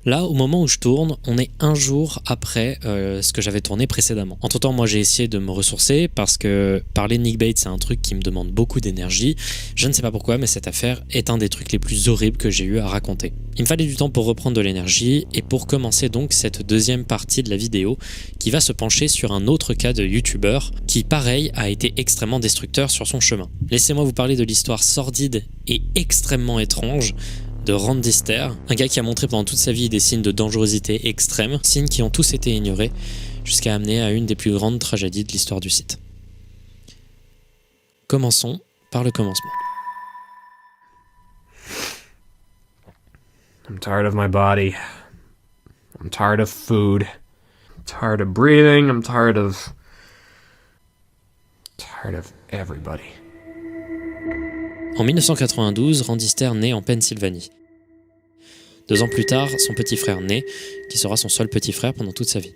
Là, au moment où je tourne, on est un jour après ce que j'avais tourné précédemment. Entre-temps, moi, j'ai essayé de me ressourcer parce que parler de Nick Bates, c'est un truc qui me demande beaucoup d'énergie. Je ne sais pas pourquoi, mais cette affaire est un des trucs les plus horribles que j'ai eu à raconter. Il me fallait du temps pour reprendre de l'énergie et pour commencer donc cette deuxième partie de la vidéo qui va se pencher sur un autre cas de YouTuber qui, pareil, a été extrêmement destructeur sur son chemin. Laissez-moi vous parler de l'histoire sordide et extrêmement étrange de Randy Ster, un gars qui a montré pendant toute sa vie des signes de dangerosité extrême, signes qui ont tous été ignorés, jusqu'à amener à une des plus grandes tragédies de l'histoire du site. Commençons par le commencement. I'm tired of my body. I'm tired of food. I'm tired of breathing. I'm tired of everybody. En 1992, Randy Ster naît en Pennsylvanie. 2 ans plus tard, son petit frère naît, qui sera son seul petit frère pendant toute sa vie.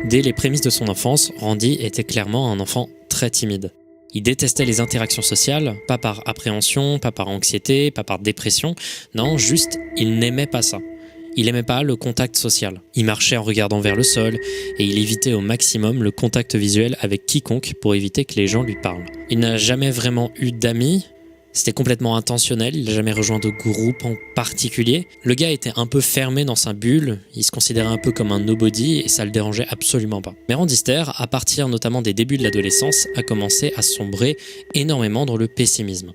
Dès les prémices de son enfance, Randy était clairement un enfant très timide. Il détestait les interactions sociales, pas par appréhension, pas par anxiété, pas par dépression, non, juste, il n'aimait pas ça. Il n'aimait pas le contact social. Il marchait en regardant vers le sol et il évitait au maximum le contact visuel avec quiconque pour éviter que les gens lui parlent. Il n'a jamais vraiment eu d'amis. C'était complètement intentionnel, il n'a jamais rejoint de groupe en particulier. Le gars était un peu fermé dans sa bulle, il se considérait un peu comme un nobody et ça le dérangeait absolument pas. Mais Randy Ster, à partir notamment des débuts de l'adolescence, a commencé à sombrer énormément dans le pessimisme.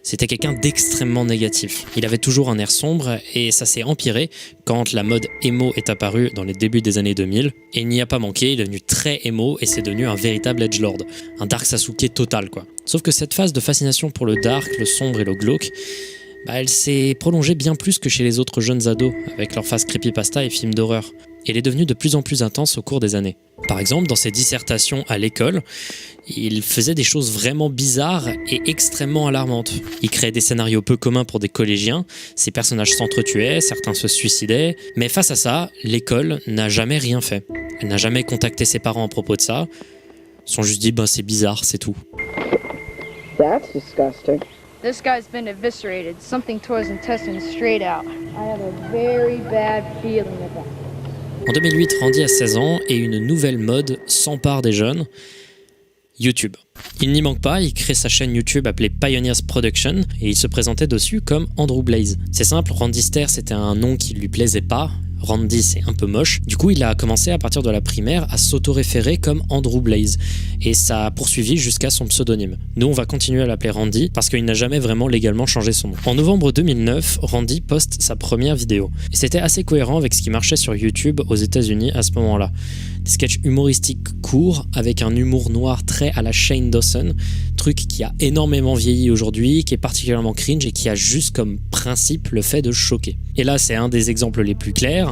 C'était quelqu'un d'extrêmement négatif. Il avait toujours un air sombre et ça s'est empiré quand la mode emo est apparue dans les débuts des années 2000. Et il n'y a pas manqué, il est devenu très emo et c'est devenu un véritable edgelord. Un Dark Sasuke total quoi. Sauf que cette phase de fascination pour le dark, le sombre et le glauque, elle s'est prolongée bien plus que chez les autres jeunes ados avec leur phase creepypasta et films d'horreur. Et elle est devenue de plus en plus intense au cours des années. Par exemple, dans ses dissertations à l'école, il faisait des choses vraiment bizarres et extrêmement alarmantes. Il créait des scénarios peu communs pour des collégiens, ses personnages s'entretuaient, certains se suicidaient, mais face à ça, l'école n'a jamais rien fait. Elle n'a jamais contacté ses parents à propos de ça. Ils se sont juste dit c'est bizarre, c'est tout. That's disgusting. This guy's been eviscerated. Something tore his intestines straight out. I have a very bad feeling about it. En 2008, Randy a 16 ans et une nouvelle mode s'empare des jeunes, YouTube. Il n'y manque pas, il crée sa chaîne YouTube appelée Pioneers Production et il se présentait dessus comme Andrew Blaze. C'est simple, Randy Ster c'était un nom qui lui plaisait pas. Randy c'est un peu moche, du coup il a commencé à partir de la primaire à s'auto-référer comme Andrew Blaze et ça a poursuivi jusqu'à son pseudonyme. Nous on va continuer à l'appeler Randy parce qu'il n'a jamais vraiment légalement changé son nom. En novembre 2009, Randy poste sa première vidéo et c'était assez cohérent avec ce qui marchait sur YouTube aux États-Unis à ce moment-là. Des sketchs humoristiques courts avec un humour noir très à la Shane Dawson, truc qui a énormément vieilli aujourd'hui, qui est particulièrement cringe et qui a juste comme principe le fait de choquer. Et là c'est un des exemples les plus clairs.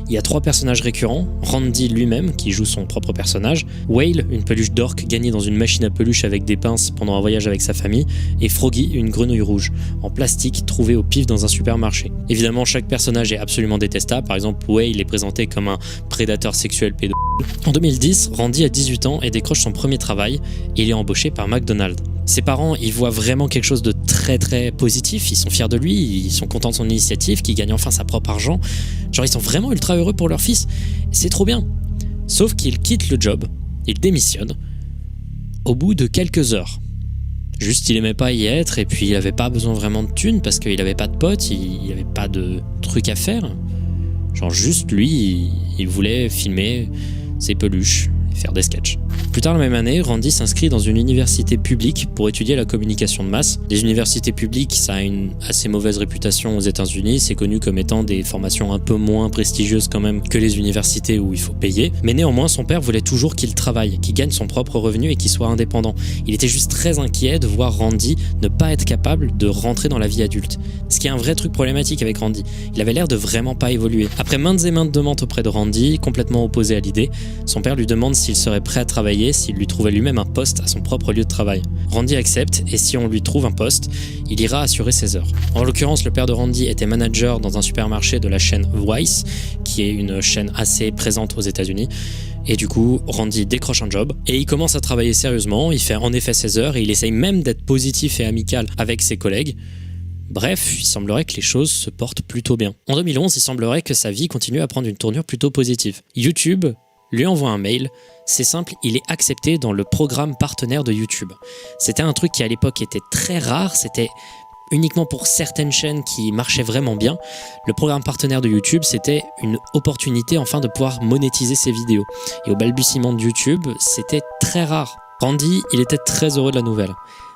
Il y a 3 personnages récurrents, Randy lui-même qui joue son propre personnage, Whale, une peluche d'orque gagnée dans une machine à peluche avec des pinces pendant un voyage avec sa famille, et Froggy, une grenouille rouge, en plastique trouvée au pif dans un supermarché. Évidemment chaque personnage est absolument détestable, par exemple Whale est présenté comme un prédateur sexuel pédophile. En 2010, Randy a 18 ans et décroche son premier travail, et il est embauché par McDonald's. Ses parents, ils voient vraiment quelque chose de très très positif, ils sont fiers de lui, ils sont contents de son initiative, qu'il gagne enfin sa propre argent. Genre ils sont vraiment ultra heureux pour leur fils, c'est trop bien. Sauf qu'il quitte le job, il démissionne, au bout de quelques heures. Juste il aimait pas y être et puis il avait pas besoin vraiment de thunes parce qu'il avait pas de potes, il avait pas de trucs à faire. Genre juste lui, il voulait filmer ses peluches et faire des sketchs. Plus tard la même année, Randy s'inscrit dans une université publique pour étudier la communication de masse. Les universités publiques, ça a une assez mauvaise réputation aux États-Unis, c'est connu comme étant des formations un peu moins prestigieuses quand même que les universités où il faut payer. Mais néanmoins, son père voulait toujours qu'il travaille, qu'il gagne son propre revenu et qu'il soit indépendant. Il était juste très inquiet de voir Randy ne pas être capable de rentrer dans la vie adulte. Ce qui est un vrai truc problématique avec Randy. Il avait l'air de vraiment pas évoluer. Après maintes et maintes demandes auprès de Randy, complètement opposé à l'idée, son père lui demande s'il serait prêt à travailler, s'il lui trouvait lui-même un poste à son propre lieu de travail. Randy accepte et si on lui trouve un poste, il ira assurer ses heures. En l'occurrence, le père de Randy était manager dans un supermarché de la chaîne Weis, qui est une chaîne assez présente aux États-Unis. Et du coup, Randy décroche un job et il commence à travailler sérieusement, il fait en effet ses heures et il essaye même d'être positif et amical avec ses collègues. Bref, il semblerait que les choses se portent plutôt bien. En 2011, il semblerait que sa vie continue à prendre une tournure plutôt positive. YouTube lui envoie un mail, c'est simple, il est accepté dans le programme partenaire de YouTube. C'était un truc qui à l'époque était très rare, c'était uniquement pour certaines chaînes qui marchaient vraiment bien. Le programme partenaire de YouTube, c'était une opportunité enfin de pouvoir monétiser ses vidéos. Et au balbutiement de YouTube, c'était très rare. Randy, il était très heureux de la nouvelle.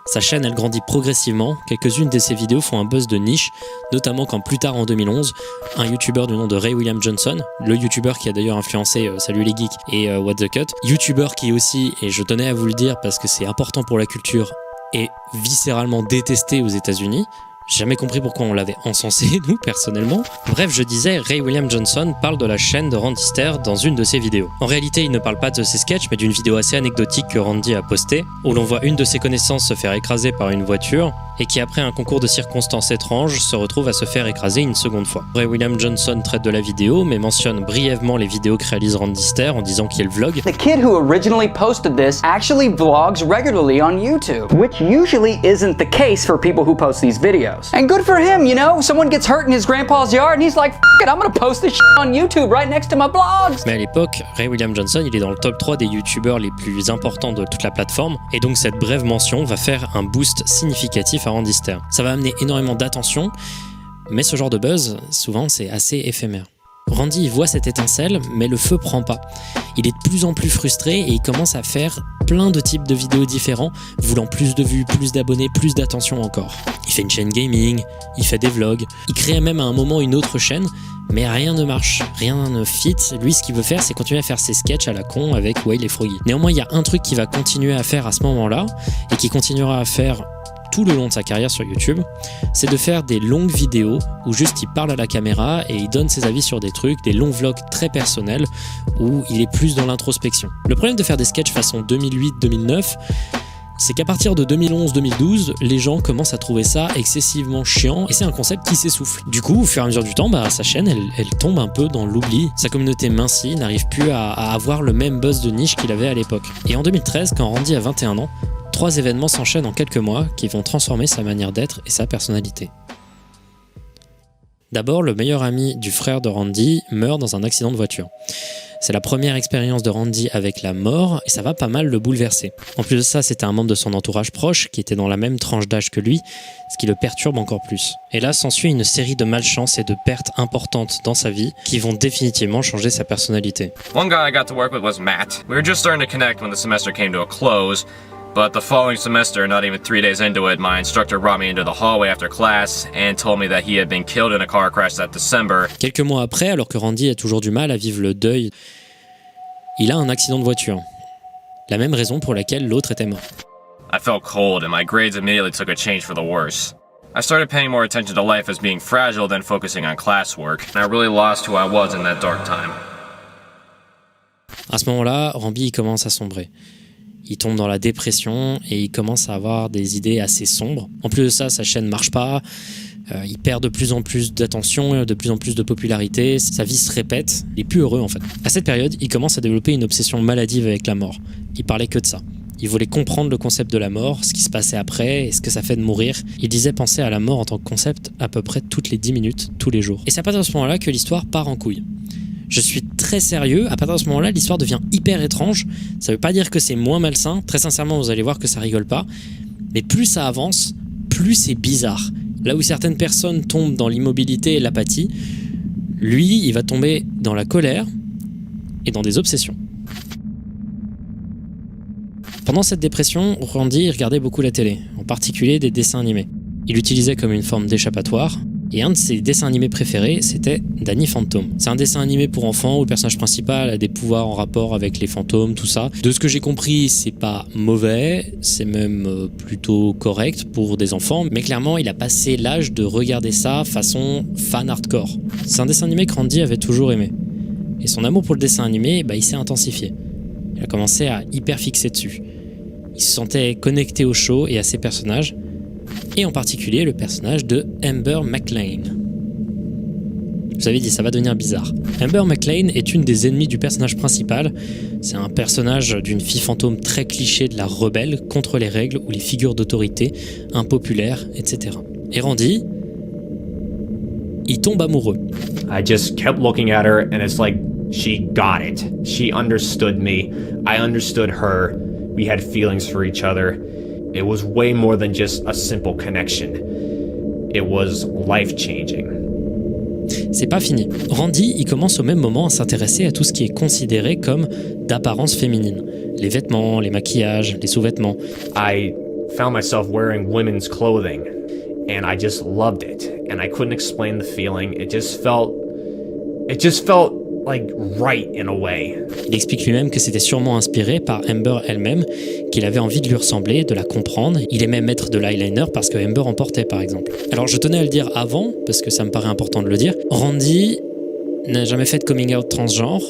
Sa chaîne, elle grandit progressivement. Quelques-unes de ses vidéos font un buzz de niche, notamment quand plus tard en 2011, un youtubeur du nom de Ray William Johnson, le youtubeur qui a d'ailleurs influencé Salut les Geeks et What the Cut, youtubeur qui aussi, et je tenais à vous le dire parce que c'est important pour la culture, est viscéralement détesté aux États-Unis. J'ai jamais compris pourquoi on l'avait encensé, nous, personnellement. Bref, je disais, Ray William Johnson parle de la chaîne de Randy Stair dans une de ses vidéos. En réalité, il ne parle pas de ses sketchs, mais d'une vidéo assez anecdotique que Randy a postée, où l'on voit une de ses connaissances se faire écraser par une voiture, et qui après un concours de circonstances étranges se retrouve à se faire écraser une seconde fois. Ray William Johnson traite de la vidéo, mais mentionne brièvement les vidéos que réalise Randy Stair en disant qu'il vlog. The kid who originally posted this actually vlogs regularly on YouTube, which usually isn't the case for people who post these videos. And good for him, you know, someone gets hurt in his grandpa's yard and he's like, F it, I'm gonna post this shit on YouTube right next to my blogs. Mais à l'époque, Ray William Johnson, il est dans le top 3 des youtubeurs les plus importants de toute la plateforme, et donc cette brève mention va faire un boost significatif à Randy Stair. Ça va amener énormément d'attention, mais ce genre de buzz, souvent, c'est assez éphémère. Randy il voit cette étincelle, mais le feu prend pas. Il est de plus en plus frustré et il commence à faire plein de types de vidéos différents, voulant plus de vues, plus d'abonnés, plus d'attention encore. Il fait une chaîne gaming, il fait des vlogs, il crée même à un moment une autre chaîne, mais rien ne marche, rien ne fit. Lui, ce qu'il veut faire, c'est continuer à faire ses sketchs à la con avec Whale et Froggy. Néanmoins, il y a un truc qu'il va continuer à faire à ce moment-là, et qui continuera à faire tout le long de sa carrière sur YouTube, c'est de faire des longues vidéos où juste il parle à la caméra et il donne ses avis sur des trucs, des longs vlogs très personnels où il est plus dans l'introspection. Le problème de faire des sketchs façon 2008-2009, c'est qu'à partir de 2011-2012, les gens commencent à trouver ça excessivement chiant et c'est un concept qui s'essouffle. Du coup, au fur et à mesure du temps, sa chaîne, elle tombe un peu dans l'oubli. Sa communauté mincit, n'arrive plus à avoir le même buzz de niche qu'il avait à l'époque. Et en 2013, quand Randy a 21 ans, 3 événements s'enchaînent en quelques mois qui vont transformer sa manière d'être et sa personnalité. D'abord, le meilleur ami du frère de Randy meurt dans un accident de voiture. C'est la première expérience de Randy avec la mort et ça va pas mal le bouleverser. En plus de ça, c'était un membre de son entourage proche qui était dans la même tranche d'âge que lui, ce qui le perturbe encore plus. Et là, s'ensuit une série de malchances et de pertes importantes dans sa vie qui vont définitivement changer sa personnalité. One guy I got to work with was Matt. We were just starting to connect when the semester came to a close. But the following semester, not even 3 days into it, my instructor brought me into the hallway after class and told me that he had been killed in a car crash that December. Quelques mois après, alors que Randy a toujours du mal à vivre le deuil, il a un accident de voiture. La même raison pour laquelle l'autre était mort. I felt cold and my grades immediately took a change for the worse. I started paying more attention to life as being fragile than focusing on classwork, and I really lost who I was in that dark time. À ce moment-là, Randy commence à sombrer. Il tombe dans la dépression et il commence à avoir des idées assez sombres. En plus de ça, sa chaîne marche pas, il perd de plus en plus d'attention, de plus en plus de popularité, sa vie se répète, il est plus heureux en fait. À cette période, il commence à développer une obsession maladive avec la mort. Il parlait que de ça. Il voulait comprendre le concept de la mort, ce qui se passait après et ce que ça fait de mourir. Il disait penser à la mort en tant que concept à peu près toutes les 10 minutes, tous les jours. Et c'est à partir de ce moment-là que l'histoire part en couille. Je suis très sérieux, à partir de ce moment-là, l'histoire devient hyper étrange. Ça veut pas dire que c'est moins malsain, très sincèrement, vous allez voir que ça rigole pas. Mais plus ça avance, plus c'est bizarre. Là où certaines personnes tombent dans l'immobilité et l'apathie, lui, il va tomber dans la colère et dans des obsessions. Pendant cette dépression, Randy regardait beaucoup la télé, en particulier des dessins animés. Il l'utilisait comme une forme d'échappatoire. Et un de ses dessins animés préférés, c'était Danny Phantom. C'est un dessin animé pour enfants où le personnage principal a des pouvoirs en rapport avec les fantômes, tout ça. De ce que j'ai compris, c'est pas mauvais, c'est même plutôt correct pour des enfants, mais clairement, il a passé l'âge de regarder ça façon fan hardcore. C'est un dessin animé que Randy avait toujours aimé. Et son amour pour le dessin animé, il s'est intensifié. Il a commencé à hyper fixer dessus. Il se sentait connecté au show et à ses personnages, et en particulier le personnage de Amber McLean. Je vous avais dit, ça va devenir bizarre. Amber McLean est une des ennemies du personnage principal. C'est un personnage d'une fille fantôme très cliché de la rebelle contre les règles ou les figures d'autorité, impopulaire, etc. Et Randy, il tombe amoureux. I just kept looking at her, and it's like she got it. She understood me. I understood her. We had feelings for each other. It was way more than just a simple connection. It was life-changing. C'est pas fini. Randy, il commence au même moment à s'intéresser à tout ce qui est considéré comme d'apparence féminine. Les vêtements, les maquillages, les sous-vêtements. I found myself wearing women's clothing, and I just loved it. And I couldn't explain the feeling. It just felt like right in a way. Il explique lui-même que c'était sûrement inspiré par Amber elle-même, qu'il avait envie de lui ressembler, de la comprendre. Il aimait mettre de l'eyeliner parce que Amber en portait par exemple. Alors je tenais à le dire avant, parce que ça me paraît important de le dire. Randy n'a jamais fait de coming out transgenre.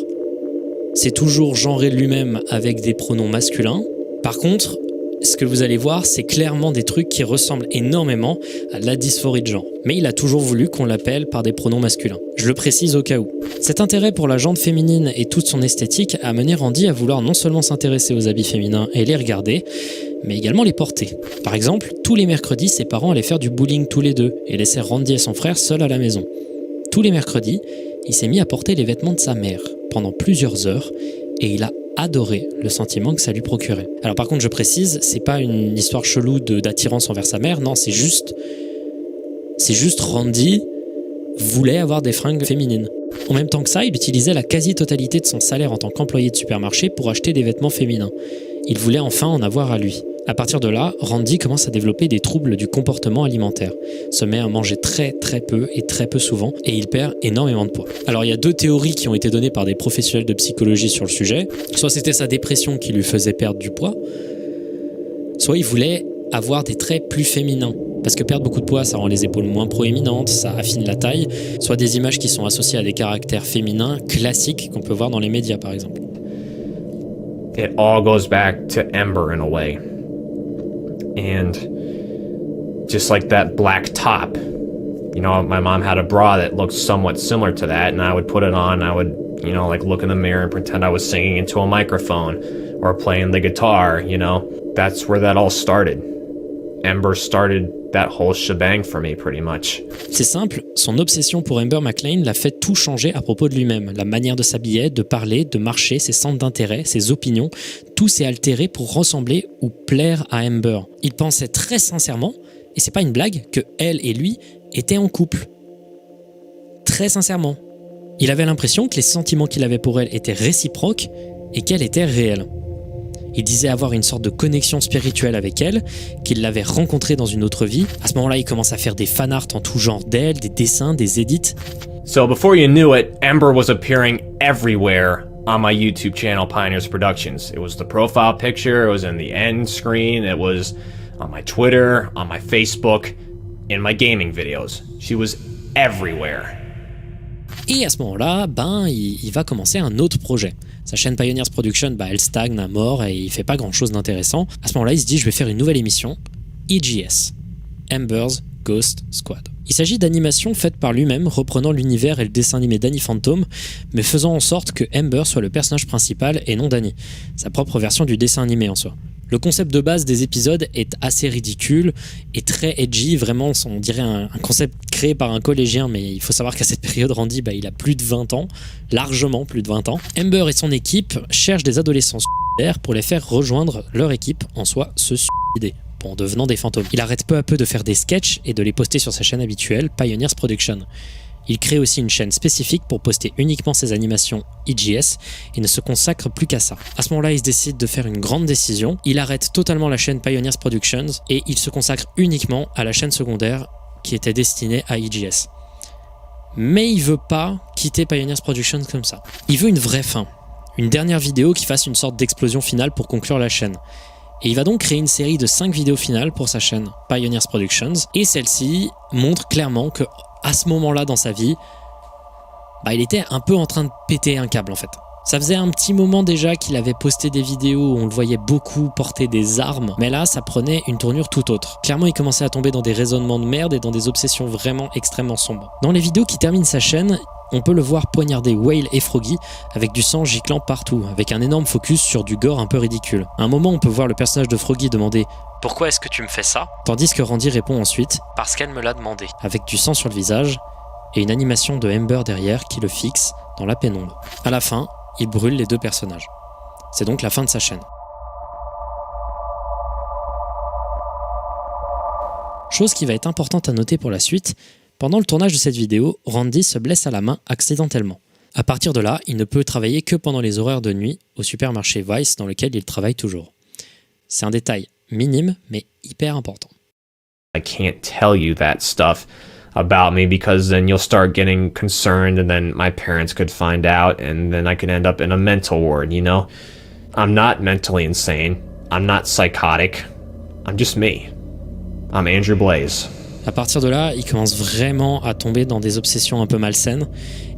C'est toujours genré lui-même avec des pronoms masculins. Par contre, ce que vous allez voir, c'est clairement des trucs qui ressemblent énormément à de la dysphorie de genre. Mais il a toujours voulu qu'on l'appelle par des pronoms masculins. Je le précise au cas où. Cet intérêt pour la gente féminine et toute son esthétique a amené Randy à vouloir non seulement s'intéresser aux habits féminins et les regarder, mais également les porter. Par exemple, tous les mercredis, ses parents allaient faire du bowling tous les deux et laissaient Randy et son frère seuls à la maison. Tous les mercredis, il s'est mis à porter les vêtements de sa mère pendant plusieurs heures et il a adoré le sentiment que ça lui procurait. Alors par contre, je précise, c'est pas une histoire chelou d'attirance envers sa mère, non, c'est juste Randy voulait avoir des fringues féminines. En même temps que ça, il utilisait la quasi-totalité de son salaire en tant qu'employé de supermarché pour acheter des vêtements féminins. Il voulait enfin en avoir à lui. À partir de là, Randy commence à développer des troubles du comportement alimentaire, se met à manger très peu et très peu souvent, et il perd énormément de poids. Alors il y a deux théories qui ont été données par des professionnels de psychologie sur le sujet. Soit c'était sa dépression qui lui faisait perdre du poids, soit il voulait avoir des traits plus féminins. Parce que perdre beaucoup de poids, ça rend les épaules moins proéminentes, ça affine la taille, soit des images qui sont associées à des caractères féminins classiques qu'on peut voir dans les médias par exemple. It all goes back to Amber in a way. And just like that black top, you know, my mom had a bra that looked somewhat similar to that, and I would put it on, I would, you know, like look in the mirror and pretend I was singing into a microphone or playing the guitar, you know. That's where that all started. Amber started that whole shebang for me, pretty much. C'est simple, son obsession pour Amber McLean l'a fait tout changer à propos de lui-même. La manière de s'habiller, de parler, de marcher, ses centres d'intérêt, ses opinions, tout s'est altéré pour ressembler ou plaire à Amber. Il pensait très sincèrement, et c'est pas une blague, que elle et lui étaient en couple. Très sincèrement. Il avait l'impression que les sentiments qu'il avait pour elle étaient réciproques et qu'elle était réelle. Il disait avoir une sorte de connexion spirituelle avec elle, qu'il l'avait rencontrée dans une autre vie. À ce moment-là, il commence à faire des fanarts en tout genre d'elle, des dessins, des edits. So before you knew it, Amber was appearing everywhere on my YouTube channel, Pioneers Productions. It was the profile picture, it was in the end screen, it was on my Twitter, on my Facebook, in my gaming videos. She was everywhere. Et à ce moment-là, il va commencer un autre projet. Sa chaîne Pioneers Production, elle stagne à mort et il fait pas grand-chose d'intéressant. À ce moment-là, il se dit, je vais faire une nouvelle émission, EGS, Amber's Ghost Squad. Il s'agit d'animations faites par lui-même, reprenant l'univers et le dessin animé Danny Phantom, mais faisant en sorte que Amber soit le personnage principal et non Danny, sa propre version du dessin animé en soi. Le concept de base des épisodes est assez ridicule et très edgy, vraiment on dirait un concept créé par un collégien, mais il faut savoir qu'à cette période Randy il a plus de 20 ans, largement plus de 20 ans. Amber et son équipe cherchent des adolescents suicidaires pour les faire rejoindre leur équipe, en soi se suicider, en devenant des fantômes. Il arrête peu à peu de faire des sketchs et de les poster sur sa chaîne habituelle, Pioneers Production. Il crée aussi une chaîne spécifique pour poster uniquement ses animations EGS et ne se consacre plus qu'à ça. À ce moment-là, il se décide de faire une grande décision. Il arrête totalement la chaîne Pioneers Productions et il se consacre uniquement à la chaîne secondaire qui était destinée à EGS. Mais il veut pas quitter Pioneers Productions comme ça. Il veut une vraie fin. Une dernière vidéo qui fasse une sorte d'explosion finale pour conclure la chaîne. Et il va donc créer une série de 5 vidéos finales pour sa chaîne Pioneers Productions. Et celle-ci montre clairement que à ce moment-là dans sa vie, il était un peu en train de péter un câble en fait. Ça faisait un petit moment déjà qu'il avait posté des vidéos où on le voyait beaucoup porter des armes, mais là ça prenait une tournure tout autre. Clairement il commençait à tomber dans des raisonnements de merde et dans des obsessions vraiment extrêmement sombres. Dans les vidéos qui terminent sa chaîne, on peut le voir poignarder Whale et Froggy avec du sang giclant partout, avec un énorme focus sur du gore un peu ridicule. À un moment on peut voir le personnage de Froggy demander « Pourquoi est-ce que tu me fais ça ?» Tandis que Randy répond ensuite « Parce qu'elle me l'a demandé », avec du sang sur le visage et une animation de Amber derrière qui le fixe dans la pénombre. À la fin, il brûle les deux personnages. C'est donc la fin de sa chaîne. Chose qui va être importante à noter pour la suite, pendant le tournage de cette vidéo, Randy se blesse à la main accidentellement. À partir de là, il ne peut travailler que pendant les horaires de nuit au supermarché Vice dans lequel il travaille toujours. C'est un détail minime mais hyper important. I can't tell you that stuff about me because then you'll start getting concerned and then my parents could find out and then I could end up in a mental ward, you know? I'm not mentally insane. I'm not psychotic. I'm just me. I'm Andrew Blaze. À partir de là, il commence vraiment à tomber dans des obsessions un peu malsaines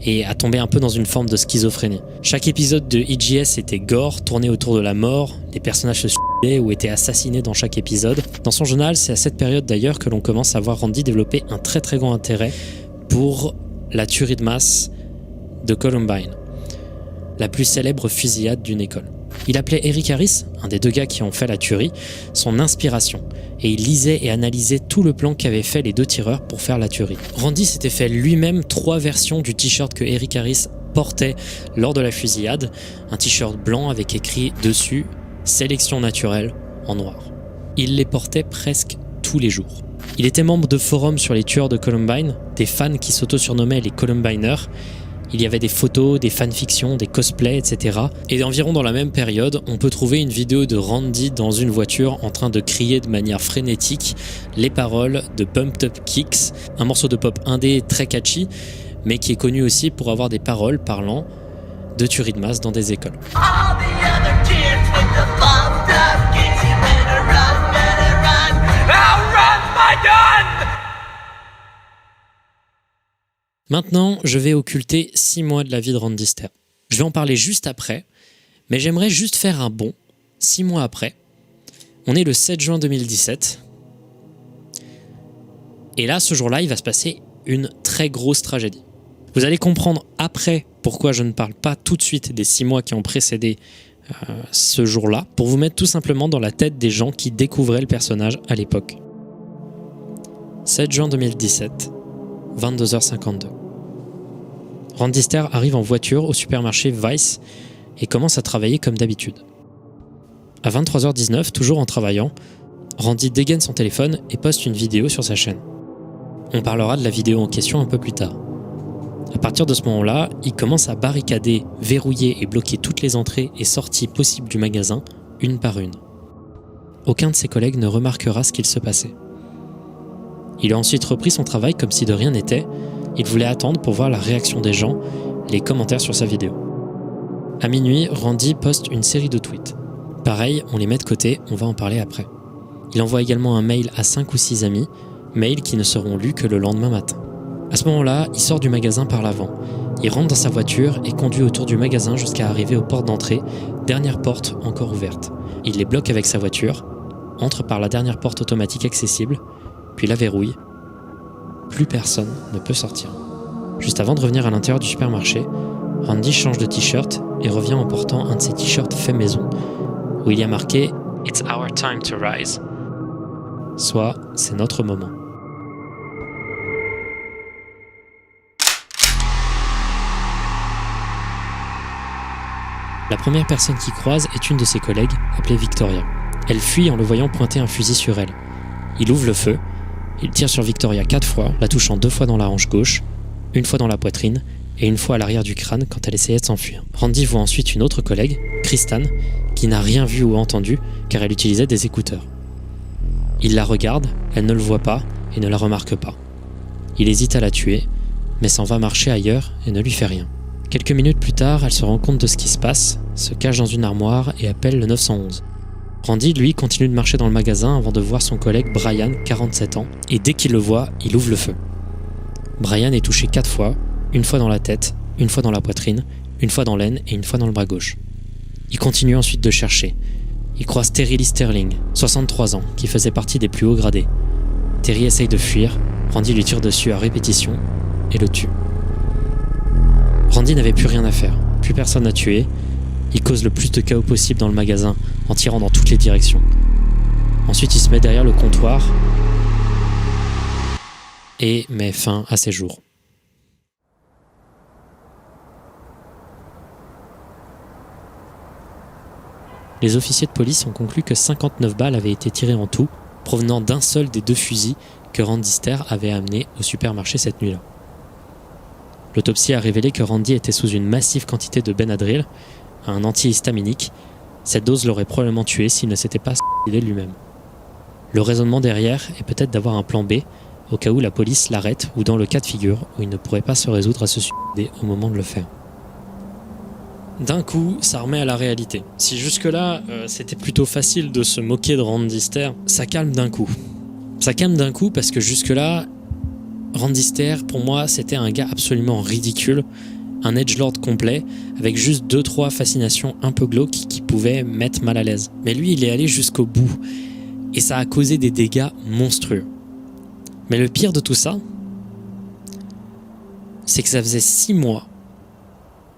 et à tomber un peu dans une forme de schizophrénie. Chaque épisode de EGS était gore, tourné autour de la mort, les personnages se suicidaient ou étaient assassinés dans chaque épisode. Dans son journal, c'est à cette période d'ailleurs que l'on commence à voir Randy développer un très très grand intérêt pour la tuerie de masse de Columbine, la plus célèbre fusillade d'une école. Il appelait Eric Harris, un des deux gars qui ont fait la tuerie, son inspiration, et il lisait et analysait tout le plan qu'avaient fait les deux tireurs pour faire la tuerie. Randy s'était fait lui-même 3 versions du t-shirt que Eric Harris portait lors de la fusillade, un t-shirt blanc avec écrit dessus « Sélection naturelle » en noir. Il les portait presque tous les jours. Il était membre de forums sur les tueurs de Columbine, des fans qui s'auto-surnommaient les Columbiners. Il y avait des photos, des fanfictions, des cosplays, etc. Et environ dans la même période, on peut trouver une vidéo de Randy dans une voiture en train de crier de manière frénétique les paroles de Pumped Up Kicks, un morceau de pop indé très catchy, mais qui est connu aussi pour avoir des paroles parlant de tuerie de masse dans des écoles. Maintenant, je vais occulter 6 mois de la vie de Randy Ster. Je vais en parler juste après, mais j'aimerais juste faire un bond, 6 mois après. On est le 7 juin 2017. Et là, ce jour-là, il va se passer une très grosse tragédie. Vous allez comprendre après pourquoi je ne parle pas tout de suite des 6 mois qui ont précédé ce jour-là, pour vous mettre tout simplement dans la tête des gens qui découvraient le personnage à l'époque. 7 juin 2017, 22h52. Randy Ster arrive en voiture au supermarché Vice et commence à travailler comme d'habitude. À 23h19, toujours en travaillant, Randy dégaine son téléphone et poste une vidéo sur sa chaîne. On parlera de la vidéo en question un peu plus tard. À partir de ce moment-là, il commence à barricader, verrouiller et bloquer toutes les entrées et sorties possibles du magasin, une par une. Aucun de ses collègues ne remarquera ce qu'il se passait. Il a ensuite repris son travail comme si de rien n'était. Il voulait attendre pour voir la réaction des gens, les commentaires sur sa vidéo. À minuit, Randy poste une série de tweets. Pareil, on les met de côté, on va en parler après. Il envoie également un mail à 5 ou 6 amis, mails qui ne seront lus que le lendemain matin. À ce moment-là, il sort du magasin par l'avant. Il rentre dans sa voiture et conduit autour du magasin jusqu'à arriver aux portes d'entrée, dernière porte encore ouverte. Il les bloque avec sa voiture, entre par la dernière porte automatique accessible, puis la verrouille. Plus personne ne peut sortir. Juste avant de revenir à l'intérieur du supermarché, Randy change de t-shirt et revient en portant un de ses t-shirts fait maison, où il y a marqué « It's our time to rise », soit « C'est notre moment ». La première personne qu'il croise est une de ses collègues, appelée Victoria. Elle fuit en le voyant pointer un fusil sur elle. Il ouvre le feu. Il tire sur Victoria 4 fois, la touchant 2 fois dans la hanche gauche, 1 fois dans la poitrine et 1 fois à l'arrière du crâne quand elle essayait de s'enfuir. Randy voit ensuite une autre collègue, Kristen, qui n'a rien vu ou entendu car elle utilisait des écouteurs. Il la regarde, elle ne le voit pas et ne la remarque pas. Il hésite à la tuer, mais s'en va marcher ailleurs et ne lui fait rien. Quelques minutes plus tard, elle se rend compte de ce qui se passe, se cache dans une armoire et appelle le 911. Randy, lui, continue de marcher dans le magasin avant de voir son collègue Brian, 47 ans, et dès qu'il le voit, il ouvre le feu. Brian est touché 4 fois, 1 fois dans la tête, 1 fois dans la poitrine, 1 fois dans l'aine et 1 fois dans le bras gauche. Il continue ensuite de chercher. Il croise Terry Lee Sterling, 63 ans, qui faisait partie des plus hauts gradés. Terry essaye de fuir, Randy lui tire dessus à répétition et le tue. Randy n'avait plus rien à faire, plus personne à tuer. Il cause le plus de chaos possible dans le magasin en tirant dans toutes les directions. Ensuite, il se met derrière le comptoir et met fin à ses jours. Les officiers de police ont conclu que 59 balles avaient été tirées en tout, provenant d'un seul des 2 fusils que Randy Ster avait amenés au supermarché cette nuit-là. L'autopsie a révélé que Randy était sous une massive quantité de Benadryl, un antihistaminique. Cette dose l'aurait probablement tué s'il ne s'était pas suicidé lui-même. Le raisonnement derrière est peut-être d'avoir un plan B, au cas où la police l'arrête ou dans le cas de figure où il ne pourrait pas se résoudre à se suicider au moment de le faire. D'un coup, ça remet à la réalité. Si jusque-là, c'était plutôt facile de se moquer de Randy Ster, ça calme d'un coup. Ça calme d'un coup parce que jusque-là, Randy Ster, pour moi, c'était un gars absolument ridicule, un edgelord complet, avec juste 2-3 fascinations un peu glauques qui pouvaient mettre mal à l'aise. Mais lui, il est allé jusqu'au bout, et ça a causé des dégâts monstrueux. Mais le pire de tout ça, c'est que ça faisait 6 mois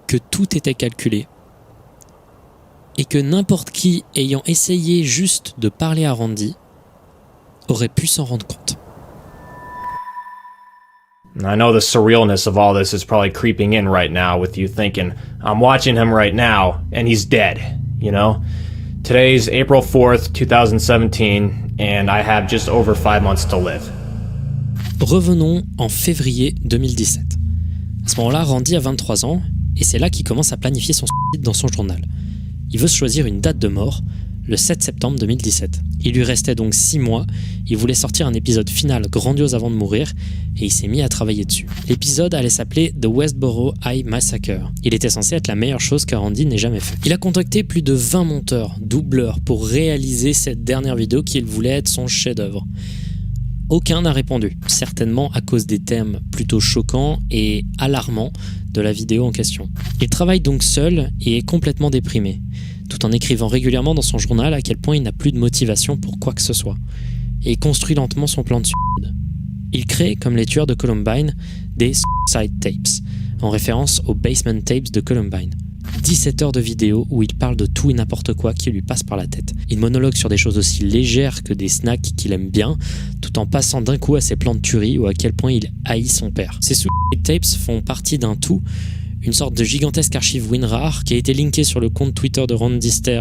que tout était calculé, et que n'importe qui ayant essayé juste de parler à Randy aurait pu s'en rendre compte. I know the surrealness of all this is probably creeping in right now with you thinking, I'm watching him right now, and he's dead, you know? Today's April 4th, 2017, and I have just over 5 months to live. Revenons en février 2017. À ce moment-là, Randy a 23 ans, et c'est là qu'il commence à planifier son suicide dans son journal. Il veut se choisir une date de mort, le 7 septembre 2017. Il lui restait donc 6 mois, il voulait sortir un épisode final grandiose avant de mourir, et il s'est mis à travailler dessus. L'épisode allait s'appeler The Westboro Eye Massacre. Il était censé être la meilleure chose que Randy n'ait jamais fait. Il a contacté plus de 20 monteurs, doubleurs, pour réaliser cette dernière vidéo qu'il voulait être son chef-d'œuvre. Aucun n'a répondu, certainement à cause des thèmes plutôt choquants et alarmants de la vidéo en question. Il travaille donc seul et est complètement déprimé, tout en écrivant régulièrement dans son journal à quel point il n'a plus de motivation pour quoi que ce soit, et il construit lentement son plan de suicide. Il crée, comme les tueurs de Columbine, des suicide tapes, en référence aux basement tapes de Columbine. 17 heures de vidéo où il parle de tout et n'importe quoi qui lui passe par la tête. Il monologue sur des choses aussi légères que des snacks qu'il aime bien, tout en passant d'un coup à ses plans de tuerie ou à quel point il haït son père. Ces suicide tapes font partie d'un tout, une sorte de gigantesque archive WinRAR qui a été linkée sur le compte Twitter de Randy Ster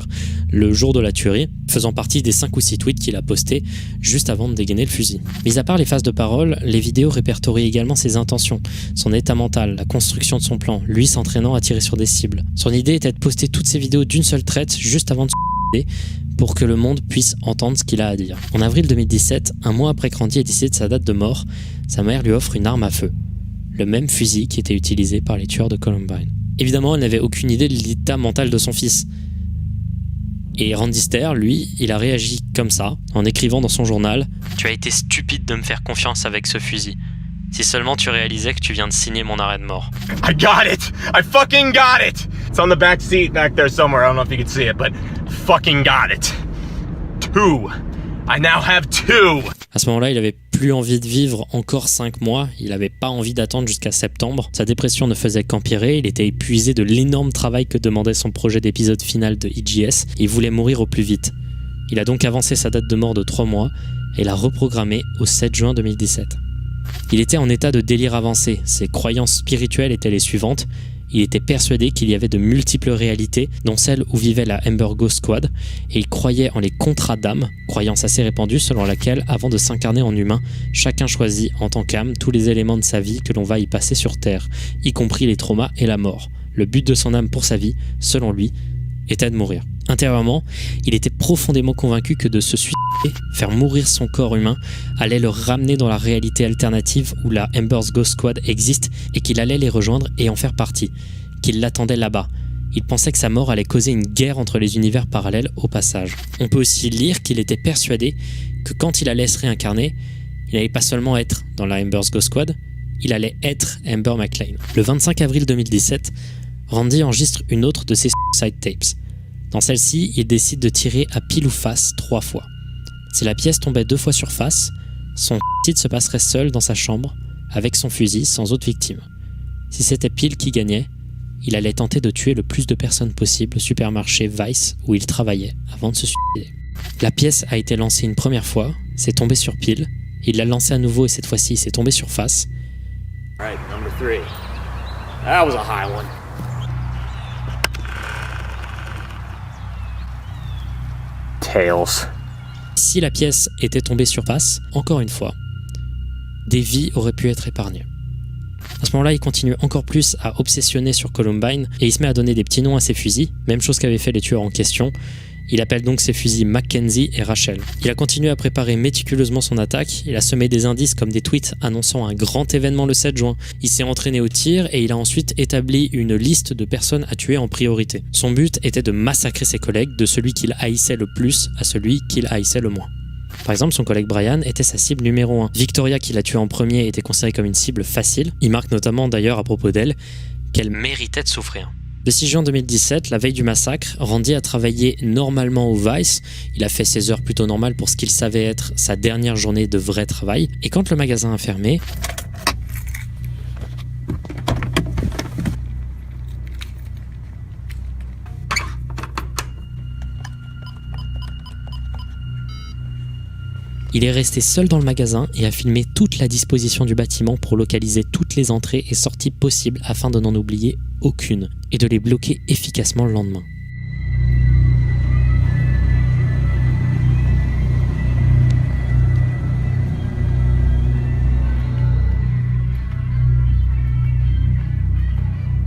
le jour de la tuerie, faisant partie des 5 ou 6 tweets qu'il a postés juste avant de dégainer le fusil. Mis à part les phases de parole, les vidéos répertorient également ses intentions, son état mental, la construction de son plan, lui s'entraînant à tirer sur des cibles. Son idée était de poster toutes ces vidéos d'une seule traite juste avant de se suicider pour que le monde puisse entendre ce qu'il a à dire. En avril 2017, un mois après que Randy ait décidé de sa date de mort, sa mère lui offre une arme à feu. Le même fusil qui était utilisé par les tueurs de Columbine. Évidemment, elle n'avait aucune idée de l'état mental de son fils. Et Randy Ster, lui, il a réagi comme ça, en écrivant dans son journal « Tu as été stupide de me faire confiance avec ce fusil. Si seulement tu réalisais que tu viens de signer mon arrêt de mort. » I got it! I fucking got it! It's on the back seat back there somewhere. I don't know if you can see it, but fucking got it. 2. I now have 2. À ce moment-là, il avait plus envie de vivre encore 5 mois, il n'avait pas envie d'attendre jusqu'à septembre. Sa dépression ne faisait qu'empirer, il était épuisé de l'énorme travail que demandait son projet d'épisode final de EGS, et il voulait mourir au plus vite. Il a donc avancé sa date de mort de 3 mois, et l'a reprogrammée au 7 juin 2017. Il était en état de délire avancé, ses croyances spirituelles étaient les suivantes. Il était persuadé qu'il y avait de multiples réalités, dont celle où vivait la Amber Ghost Squad, et il croyait en les contrats d'âme, croyance assez répandue selon laquelle, avant de s'incarner en humain, chacun choisit en tant qu'âme tous les éléments de sa vie que l'on va y passer sur Terre, y compris les traumas et la mort. Le but de son âme pour sa vie, selon lui, était de mourir. Intérieurement, il était profondément convaincu que de se suicider, faire mourir son corps humain, allait le ramener dans la réalité alternative où la Amber's Ghost Squad existe et qu'il allait les rejoindre et en faire partie, qu'il l'attendait là-bas. Il pensait que sa mort allait causer une guerre entre les univers parallèles au passage. On peut aussi lire qu'il était persuadé que quand il allait se réincarner, il n'allait pas seulement être dans la Amber's Ghost Squad, il allait être Amber McClain. Le 25 avril 2017, Randy enregistre une autre de ses suicide tapes. Dans celle-ci, il décide de tirer à pile ou face 3 fois. Si la pièce tombait 2 fois sur face, son suicide se passerait seul dans sa chambre, avec son fusil, sans autre victime. Si c'était pile qui gagnait, il allait tenter de tuer le plus de personnes possible au supermarché Vice où il travaillait avant de se suicider. La pièce a été lancée une première fois, c'est tombé sur pile, il l'a lancée à nouveau et cette fois-ci c'est tombé sur face. Alright, number 3. That was a high one. details. Si la pièce était tombée sur place, encore une fois, des vies auraient pu être épargnées. À ce moment-là, il continue encore plus à obsessionner sur Columbine et il se met à donner des petits noms à ses fusils, même chose qu'avaient fait les tueurs en question. Il appelle donc ses fusils Mackenzie et Rachel. Il a continué à préparer méticuleusement son attaque, il a semé des indices comme des tweets annonçant un grand événement le 7 juin. Il s'est entraîné au tir et il a ensuite établi une liste de personnes à tuer en priorité. Son but était de massacrer ses collègues, de celui qu'il haïssait le plus à celui qu'il haïssait le moins. Par exemple, son collègue Brian était sa cible numéro 1. Victoria, qui l'a tué en premier, était considérée comme une cible facile. Il marque notamment d'ailleurs à propos d'elle qu'elle méritait de souffrir. Le 6 juin 2017, la veille du massacre, Randy a travaillé normalement au Vice. Il a fait ses heures plutôt normales pour ce qu'il savait être sa dernière journée de vrai travail. Et quand le magasin a fermé, il est resté seul dans le magasin et a filmé toute la disposition du bâtiment pour localiser toutes les entrées et sorties possibles afin de n'en oublier aucune et de les bloquer efficacement le lendemain.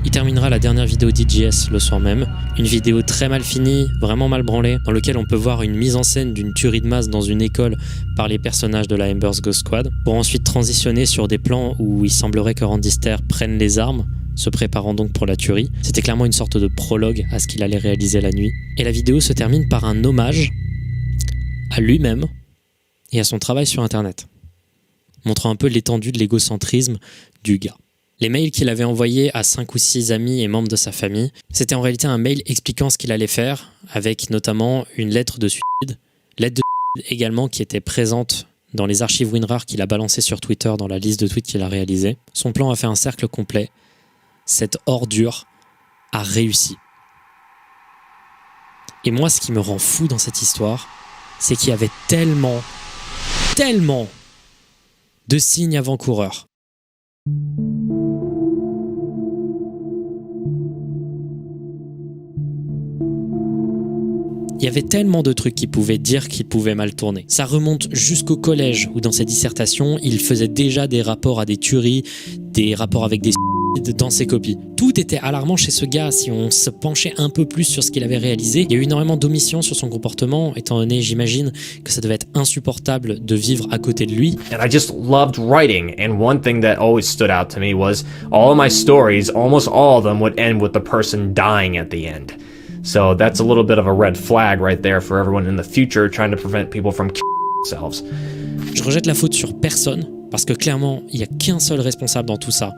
Il terminera la dernière vidéo d'IGS le soir même, une vidéo très mal finie, vraiment mal branlée, dans laquelle on peut voir une mise en scène d'une tuerie de masse dans une école par les personnages de la Embers Ghost Squad, pour ensuite transitionner sur des plans où il semblerait que Randy Ster prenne les armes, se préparant donc pour la tuerie. C'était clairement une sorte de prologue à ce qu'il allait réaliser la nuit. Et la vidéo se termine par un hommage à lui-même et à son travail sur Internet, montrant un peu l'étendue de l'égocentrisme du gars. Les mails qu'il avait envoyés à 5 ou 6 amis et membres de sa famille, c'était en réalité un mail expliquant ce qu'il allait faire, avec notamment une lettre de suicide également qui était présente dans les archives WinRAR qu'il a balancées sur Twitter dans la liste de tweets qu'il a réalisé. Son plan a fait un cercle complet. Cette ordure a réussi. Et moi, ce qui me rend fou dans cette histoire, c'est qu'il y avait tellement de signes avant-coureurs. Il y avait tellement de trucs qui pouvaient dire qu'il pouvait mal tourner. Ça remonte jusqu'au collège où dans ses dissertations, il faisait déjà des rapports à des tueries, des rapports avec des dans ses copies. Tout était alarmant chez ce gars si on se penchait un peu plus sur ce qu'il avait réalisé. Il y a eu énormément d'omissions sur son comportement, étant donné, j'imagine, que ça devait être insupportable de vivre à côté de lui. And I just loved writing, and one thing that always stood out to me was all of my stories, almost all of them would end with the person dying at the end. So that's a little bit of a red flag right there for everyone in the future trying to prevent people from themselves. Je rejette la faute sur personne, parce que clairement, il n'y a qu'un seul responsable dans tout ça.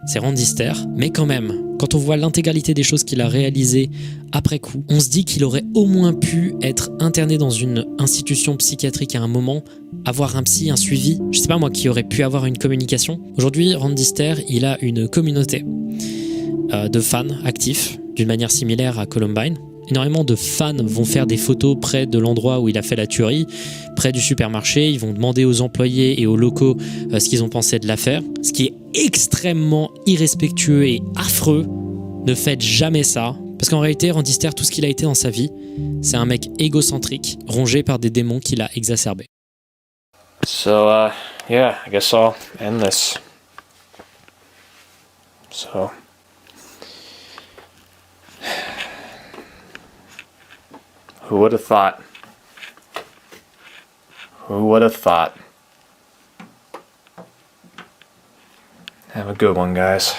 C'est Randy Ster, mais quand même, quand on voit l'intégralité des choses qu'il a réalisées après coup, on se dit qu'il aurait au moins pu être interné dans une institution psychiatrique à un moment, avoir un psy, un suivi, je sais pas moi, qui aurait pu avoir une communication. Aujourd'hui, Randy Ster, il a une communauté de fans actifs, d'une manière similaire à Columbine. Énormément de fans vont faire des photos près de l'endroit où il a fait la tuerie, près du supermarché. Ils vont demander aux employés et aux locaux ce qu'ils ont pensé de l'affaire. Ce qui est extrêmement irrespectueux et affreux. Ne faites jamais ça. Parce qu'en réalité, Randy Ster, tout ce qu'il a été dans sa vie, c'est un mec égocentrique, rongé par des démons qu'il a exacerbés. So, yeah, I guess I'll end this. So... Who would have thought? Who would have thought? Have a good one, guys.